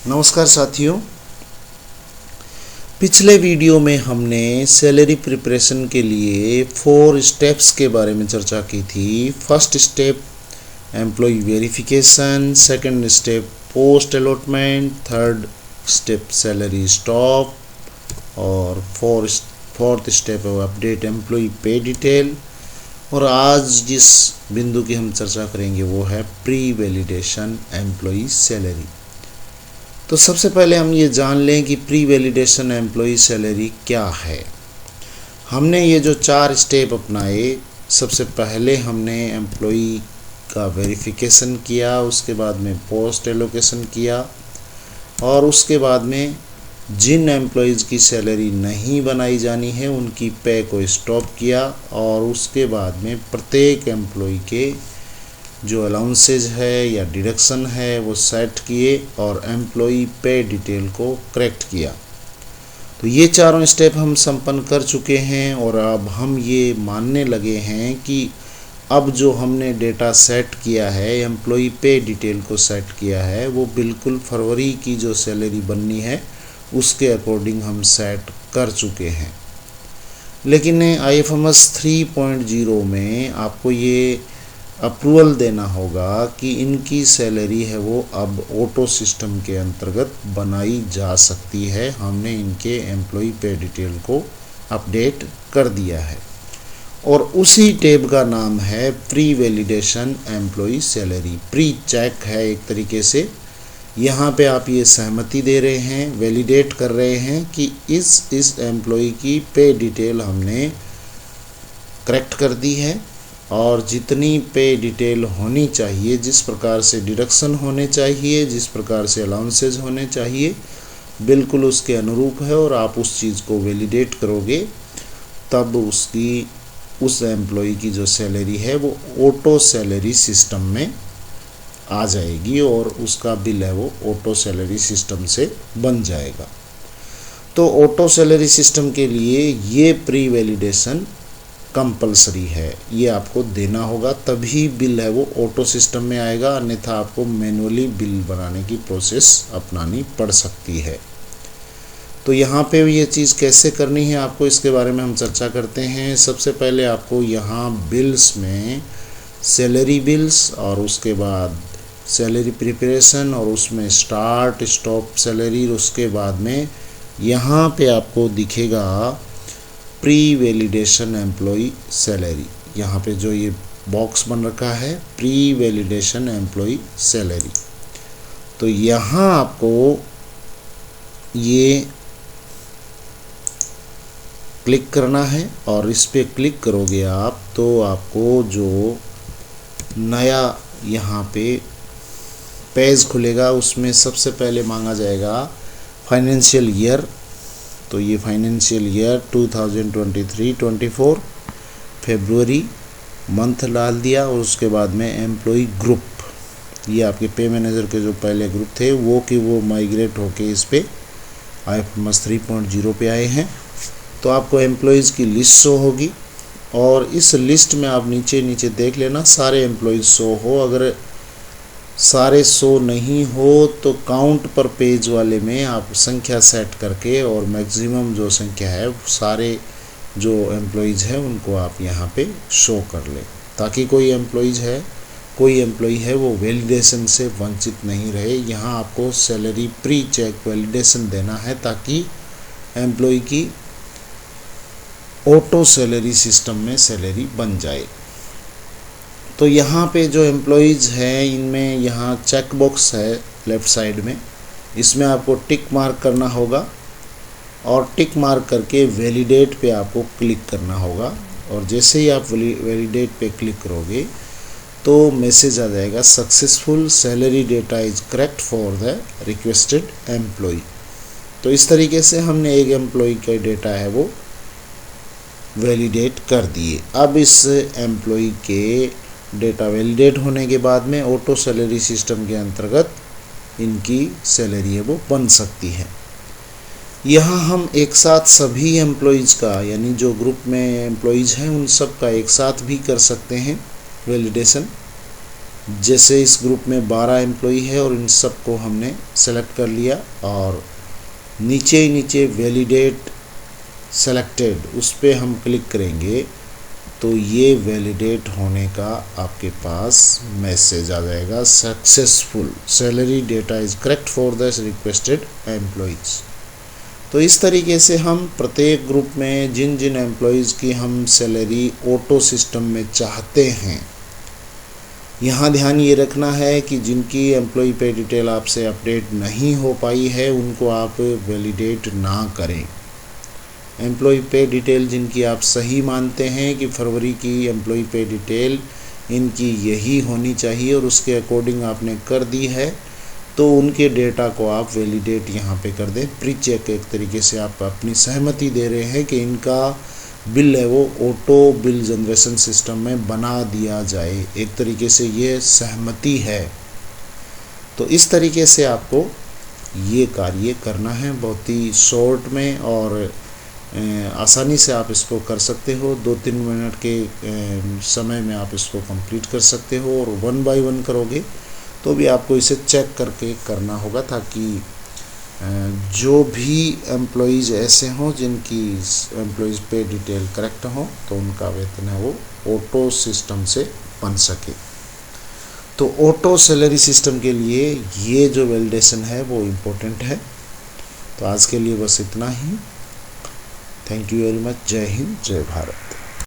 नमस्कार साथियों, पिछले वीडियो में हमने सैलरी प्रिपरेशन के लिए 4 स्टेप्स के बारे में चर्चा की थी। First step employ verification, second step post allotment, third step salary stop और फोर्थ स्टेप है अपडेट एम्प्लॉय पे डिटेल। और आज जिस बिंदु की हम चर्चा करेंगे वो है प्री वैलिडेशन एम्प्लॉय सैलरी। तो सबसे पहले हम ये जान लें कि प्री वैलिडेशन एम्प्लॉय सैलरी क्या है। हमने ये जो 4 स्टेप अपनाए, सबसे पहले हमने एम्प्लॉय का वेरिफिकेशन किया, उसके बाद में पोस्ट एलोकेशन किया और उसके बाद में जिन एम्प्लॉयज़ की सैलरी नहीं बनाई जानी है उनकी पे को स्टॉप किया और उसके बाद में प्रत्येक एम्प्लॉय के जो अलाउंसेज है या डिडक्शन है वो सेट किए और एम्प्लॉय पे डिटेल को करेक्ट किया। तो ये चारों स्टेप हम संपन्न कर चुके हैं और अब हम ये मानने लगे हैं कि अब जो हमने डेटा सेट किया है, एम्प्लॉय पे डिटेल को सेट किया है, वो बिल्कुल फरवरी की जो सैलरी बननी है उसके अकॉर्डिंग हम सेट कर चुके हैं। लेकिन IFMS 3.0 में आपको ये अप्रूवल देना होगा कि इनकी सैलरी है वो अब ऑटो सिस्टम के अंतर्गत बनाई जा सकती है। हमने इनके एम्प्लॉय पे डिटेल को अपडेट कर दिया है और उसी टैब का नाम है pre validation employ salary. Pre check है एक तरीके से। यहाँ पे आप ये सहमति दे रहे हैं, वैलिडेट कर रहे हैं कि इस एम्प्लॉय की पे डिटेल हमने करेक्ट कर दी है और जितनी पे डिटेल होनी चाहिए, जिस प्रकार से डिडक्शन होने चाहिए, जिस प्रकार से अलाउंसेज होने चाहिए, बिल्कुल उसके अनुरूप है और आप उस चीज़ को वैलिडेट करोगे तब उस एम्प्लॉय की जो सैलरी है वो ऑटो सैलरी सिस्टम में आ जाएगी और उसका बिल है वो ऑटो सैलरी सिस्टम से बन जाएगा। तो ऑटो सैलरी सिस्टम के लिए ये प्री वैलिडेशन कंपलसरी है, ये आपको देना होगा, तभी बिल है वो ऑटो सिस्टम में आएगा, अन्यथा आपको मैनुअली बिल बनाने की प्रोसेस अपनानी पड़ सकती है। तो यहाँ पे ये चीज़ कैसे करनी है आपको, इसके बारे में हम चर्चा करते हैं। सबसे पहले आपको यहाँ बिल्स में सैलरी बिल्स और उसके बाद सैलरी प्रिपरेशन और उसमें स्टार्ट स्टॉप सैलरी, उसके बाद में यहाँ पे आपको दिखेगा प्री वैलिडेशन एम्प्लॉय सैलरी। यहाँ पे जो ये बॉक्स बन रखा है प्री वैलिडेशन एम्प्लॉय सैलरी, तो यहाँ आपको ये क्लिक करना है और इस पे क्लिक करोगे आप तो आपको जो नया यहाँ पे पेज खुलेगा उसमें सबसे पहले मांगा जाएगा फाइनेंशियल ईयर। तो ये फाइनेंशियल ईयर 2023-24 फरवरी मंथ डाल दिया और उसके बाद में एम्प्लॉय ग्रुप, ये आपके पे मैनेजर के जो पहले ग्रुप थे वो माइग्रेट होके इस पे IFMS 3.0 पे आए हैं। तो आपको एम्प्लॉयज़ की लिस्ट शो होगी और इस लिस्ट में आप नीचे नीचे देख लेना सारे एम्प्लॉयज़ शो हो। अगर सारे शो नहीं हो तो काउंट पर पेज वाले में आप संख्या सेट करके और मैक्सिमम जो संख्या है सारे जो एम्प्लॉयज़ हैं उनको आप यहाँ पे शो कर लें, ताकि कोई एम्प्लॉय है वो वैलिडेशन से वंचित नहीं रहे। यहाँ आपको सैलरी प्री चेक वैलिडेशन देना है ताकि एम्प्लॉय की ऑटो सैलरी सिस्टम में सैलरी बन जाए। तो यहाँ पे जो एम्प्लॉयज़ हैं इनमें यहाँ चेक बॉक्स है लेफ़्ट साइड में, इसमें आपको टिक मार्क करना होगा और टिक मार्क करके वैलिडेट पे आपको क्लिक करना होगा और जैसे ही आप वैलिडेट पे क्लिक करोगे तो मैसेज आ जाएगा successful salary data is correct for the requested employ. तो इस तरीके से हमने एक एम्प्लॉय का डेटा है वो वैलिडेट कर दिए। अब इस एम्प्लॉय के डेटा वैलिडेट होने के बाद में ऑटो सैलरी सिस्टम के अंतर्गत इनकी सैलरी है वो बन सकती है। यहाँ हम एक साथ सभी एम्प्लॉयज़ का, यानी जो ग्रुप में एम्प्लॉयज़ हैं उन सब का एक साथ भी कर सकते हैं वैलिडेशन। जैसे इस ग्रुप में 12 एम्प्लॉई है और इन सब को हमने सेलेक्ट कर लिया और नीचे ही नीचे वैलिडेट सेलेक्टेड उस पर हम क्लिक करेंगे तो ये वैलिडेट होने का आपके पास मैसेज आ जाएगा, successful salary data is correct for the requested employees. तो इस तरीके से हम प्रत्येक ग्रुप में जिन जिन एम्प्लॉइज़ की हम सैलरी ऑटो सिस्टम में चाहते हैं, यहाँ ध्यान ये रखना है कि जिनकी एम्प्लॉय पे डिटेल आपसे अपडेट नहीं हो पाई है उनको आप वैलिडेट ना करें। एम्प्लॉय पे डिटेल जिनकी आप सही मानते हैं कि फरवरी की एम्प्लॉय पे डिटेल इनकी यही होनी चाहिए और उसके अकॉर्डिंग आपने कर दी है, तो उनके डेटा को आप वैलिडेट यहाँ पे कर दें। प्री चेक एक तरीके से आप अपनी सहमति दे रहे हैं कि इनका बिल है वो ऑटो बिल जनरेशन सिस्टम में बना दिया जाए, एक तरीके से ये सहमति है। तो इस तरीके से आपको ये कार्य करना है, बहुत ही शॉर्ट में और आसानी से आप इसको कर सकते हो। 2-3 मिनट के समय में आप इसको कंप्लीट कर सकते हो और 1 बाय 1 करोगे तो भी आपको इसे चेक करके करना होगा ताकि जो भी एम्प्लॉइज़ ऐसे हों जिनकी एम्प्लॉइज़ पे डिटेल करेक्ट हो तो उनका वेतन है वो ऑटो सिस्टम से बन सके। तो ऑटो सैलरी सिस्टम के लिए ये जो वैलिडेशन है वो इम्पोर्टेंट है। तो आज के लिए बस इतना ही। Thank you very much. जय हिंद, जय भारत।